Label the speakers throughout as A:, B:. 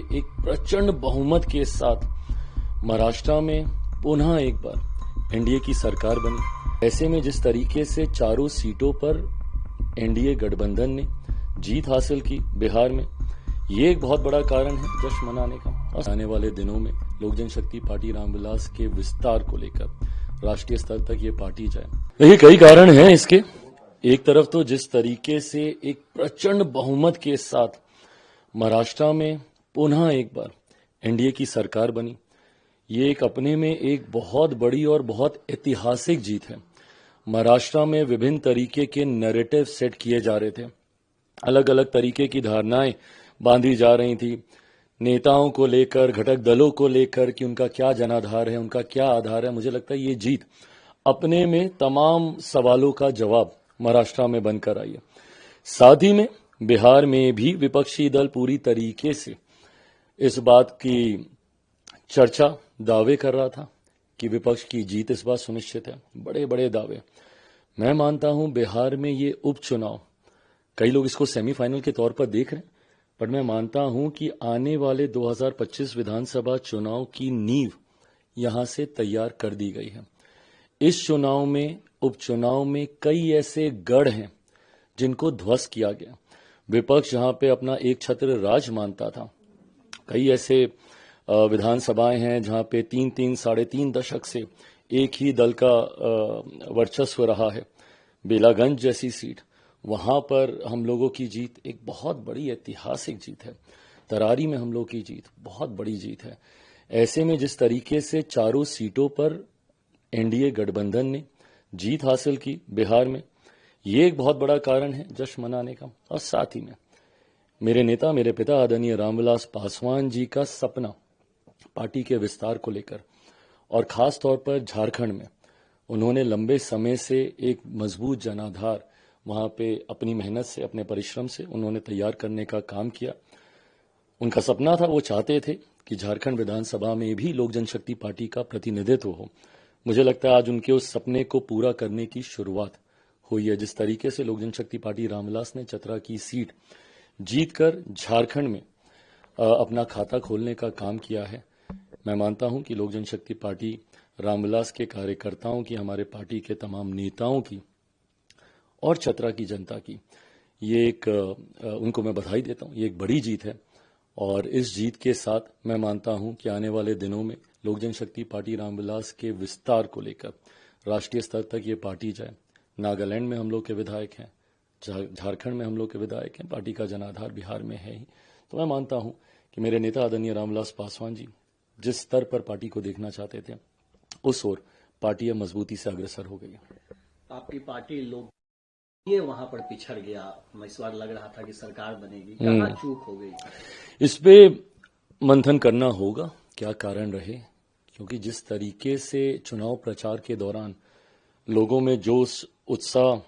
A: एक प्रचंड बहुमत के साथ महाराष्ट्र में पुनः एक बार एनडीए की सरकार बनी। ऐसे में जिस तरीके से चारों सीटों पर एनडीए गठबंधन ने जीत हासिल की बिहार में, ये एक बहुत बड़ा कारण है जश्न मनाने का। और आने वाले दिनों में लोक जनशक्ति पार्टी रामविलास के विस्तार को लेकर राष्ट्रीय स्तर तक ये पार्टी जाए। देखिए, कई कारण हैं इसके। एक तरफ तो जिस तरीके से एक प्रचंड बहुमत के साथ महाराष्ट्र में पुनः एक बार एनडीए की सरकार बनी, ये एक अपने में एक बहुत बड़ी और बहुत ऐतिहासिक जीत है। महाराष्ट्र में विभिन्न तरीके के नैरेटिव सेट किए जा रहे थे, अलग अलग तरीके की धारणाएं बांधी जा रही थी नेताओं को लेकर, घटक दलों को लेकर कि उनका क्या जनाधार है, उनका क्या आधार है। मुझे लगता है ये जीत अपने में तमाम सवालों का जवाब महाराष्ट्र में बनकर आई है। साथ ही में बिहार में भी विपक्षी दल पूरी तरीके से इस बात की चर्चा, दावे कर रहा था कि विपक्ष की जीत इस बार सुनिश्चित है। बड़े बड़े दावे। मैं मानता हूं बिहार में ये उपचुनाव, कई लोग इसको सेमीफाइनल के तौर पर देख रहे हैं, पर मैं मानता हूं कि आने वाले 2025 विधानसभा चुनाव की नींव यहां से तैयार कर दी गई है। इस चुनाव में, उपचुनाव में कई ऐसे गढ़ हैं जिनको ध्वस्त किया गया। विपक्ष जहां पे अपना एक छत्र राज मानता था, कई ऐसे विधानसभाएं हैं जहां पे 3-3, साढ़े 3 दशक से एक ही दल का वर्चस्व रहा है। बेलागंज जैसी सीट, वहां पर हम लोगों की जीत एक बहुत बड़ी ऐतिहासिक जीत है। तरारी में हम लोगों की जीत बहुत बड़ी जीत है। ऐसे में जिस तरीके से चारों सीटों पर एनडीए गठबंधन ने जीत हासिल की बिहार में, ये एक बहुत बड़ा कारण है जश्न मनाने का। और साथ ही में मेरे नेता, मेरे पिता आदरणीय रामविलास पासवान जी का सपना पार्टी के विस्तार को लेकर, और खास तौर पर झारखंड में उन्होंने लंबे समय से एक मजबूत जनाधार वहां पे अपनी मेहनत से, अपने परिश्रम से उन्होंने तैयार करने का काम किया। उनका सपना था, वो चाहते थे कि झारखंड विधानसभा में भी लोक जनशक्ति पार्टी का प्रतिनिधित्व हो। मुझे लगता है आज उनके उस सपने को पूरा करने की शुरुआत हुई है। जिस तरीके से लोक जनशक्ति पार्टी रामविलास ने चतरा की सीट जीतकर झारखंड में अपना खाता खोलने का काम किया है, मैं मानता हूं कि लोक जनशक्ति पार्टी रामविलास के कार्यकर्ताओं की, हमारे पार्टी के तमाम नेताओं की और चतरा की जनता की ये एक उनको मैं बधाई देता हूं। ये एक बड़ी जीत है और इस जीत के साथ मैं मानता हूं कि आने वाले दिनों में लोक जनशक्ति पार्टी रामविलास के विस्तार को लेकर राष्ट्रीय स्तर तक ये पार्टी जाए। नागालैंड में हम लोग के विधायक हैं, झारखंड में हम लोग के विधायक हैं, पार्टी का जनाधार बिहार में है ही। तो मैं मानता हूं कि मेरे नेता आदरणीय रामविलास पासवान जी जिस स्तर पर पार्टी को देखना चाहते थे, उस ओर पार्टी अब मजबूती से अग्रसर हो गई है।
B: आपकी पार्टी लोग ये वहां पर पिछड़ गया, इस बार लग रहा था कि सरकार बनेगी, कहाँ चूक हो गई?
A: इस पे मंथन करना होगा क्या कारण रहे, क्योंकि जिस तरीके से चुनाव प्रचार के दौरान लोगों में जोश, उत्साह,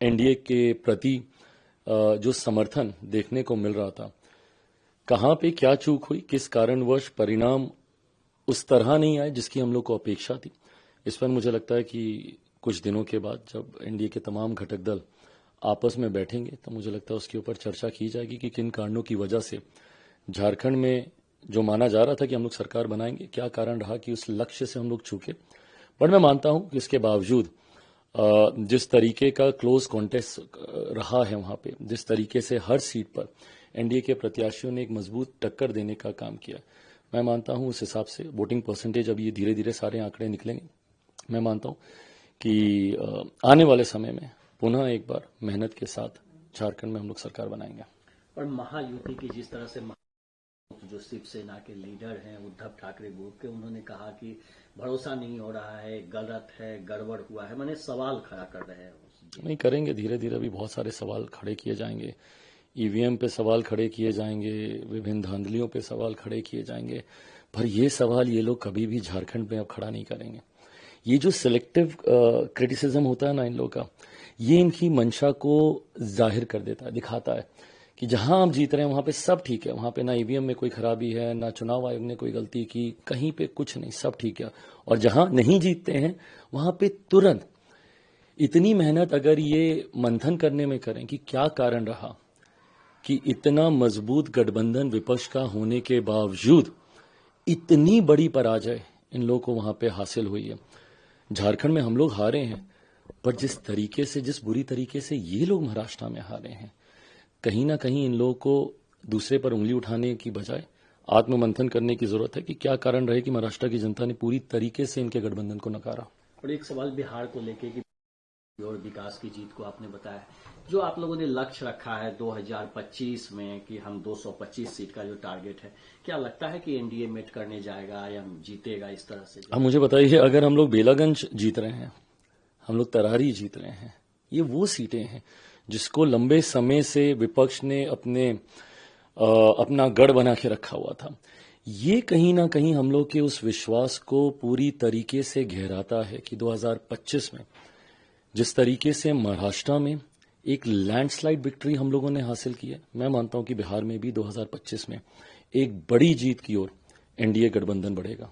A: एनडीए के प्रति जो समर्थन देखने को मिल रहा था, कहां पे क्या चूक हुई, किस कारणवश परिणाम उस तरह नहीं आए जिसकी हम लोग को अपेक्षा थी, इस पर मुझे लगता है कि कुछ दिनों के बाद जब एनडीए के तमाम घटक दल आपस में बैठेंगे तो मुझे लगता है उसके ऊपर चर्चा की जाएगी कि किन कारणों की वजह से झारखंड में जो माना जा रहा था कि हम लोग सरकार बनाएंगे, क्या कारण रहा कि उस लक्ष्य से हम लोग चूके। पर मैं मानता हूं कि इसके बावजूद जिस तरीके का क्लोज कॉन्टेस्ट रहा है वहां पे, जिस तरीके से हर सीट पर एनडीए के प्रत्याशियों ने एक मजबूत टक्कर देने का काम किया, मैं मानता हूं उस हिसाब से वोटिंग परसेंटेज, अब ये धीरे धीरे सारे आंकड़े निकलेंगे, मैं मानता हूं कि आने वाले समय में पुनः एक बार मेहनत के साथ झारखंड में हम लोग सरकार बनाएंगे।
B: और महायुति की जिस तरह से जो शिवसेना के लीडर हैं उद्धव ठाकरे ग्रुप के, उन्होंने कहा कि भरोसा नहीं हो रहा है, गलत है, गड़बड़ हुआ है, माने सवाल खड़ा कर रहे हैं।
A: नहीं करेंगे, धीरे धीरे अभी बहुत सारे सवाल खड़े किए जाएंगे। ईवीएम पे सवाल खड़े किए जाएंगे, विभिन्न धांधलियों पे सवाल खड़े किए जाएंगे, पर ये सवाल ये लोग कभी भी झारखंड में अब खड़ा नहीं करेंगे। ये जो सिलेक्टिव क्रिटिसिज्म होता है ना इन लोगों का, ये इनकी मंशा को जाहिर कर देता है, दिखाता है कि जहां आप जीत रहे हैं वहां पे सब ठीक है, वहां पे ना ईवीएम में कोई खराबी है, ना चुनाव आयोग ने कोई गलती की, कहीं पे कुछ नहीं, सब ठीक है। और जहां नहीं जीतते हैं वहां पे तुरंत इतनी मेहनत अगर ये मंथन करने में करें कि क्या कारण रहा, कि इतना मजबूत गठबंधन विपक्ष का होने के बावजूद इतनी बड़ी पराजय इन लोगों को वहां पे हासिल हुई है। झारखंड में हम लोग हारे हैं, पर जिस बुरी तरीके से ये लोग महाराष्ट्र में हारे हैं, कहीं ना कहीं इन लोगों को दूसरे पर उंगली उठाने की बजाय आत्ममंथन करने की जरूरत है कि क्या कारण रहे कि महाराष्ट्र की जनता ने पूरी तरीके से इनके गठबंधन को नकारा।
B: और एक सवाल बिहार को लेके कि और विकास की जीत को आपने बताया, जो आप लोगों ने लक्ष्य रखा है 2025 में कि हम 225 सीट का जो टारगेट है, क्या लगता है कि एनडीए मेट करने जाएगा या जीतेगा इस तरह से?
A: अब मुझे बताइए, अगर हम लोग बेलागंज जीत रहे हैं, हम लोग तरारी जीत रहे हैं, ये वो सीटें हैं जिसको लंबे समय से विपक्ष ने अपना गढ़ बना के रखा हुआ था। ये कहीं ना कहीं हम लोग के उस विश्वास को पूरी तरीके से गहराता है कि 2025 में जिस तरीके से महाराष्ट्र में एक लैंडस्लाइड विक्ट्री हम लोगों ने हासिल की है, मैं मानता हूं कि बिहार में भी 2025 में एक बड़ी जीत की ओर एनडीए गठबंधन बढ़ेगा।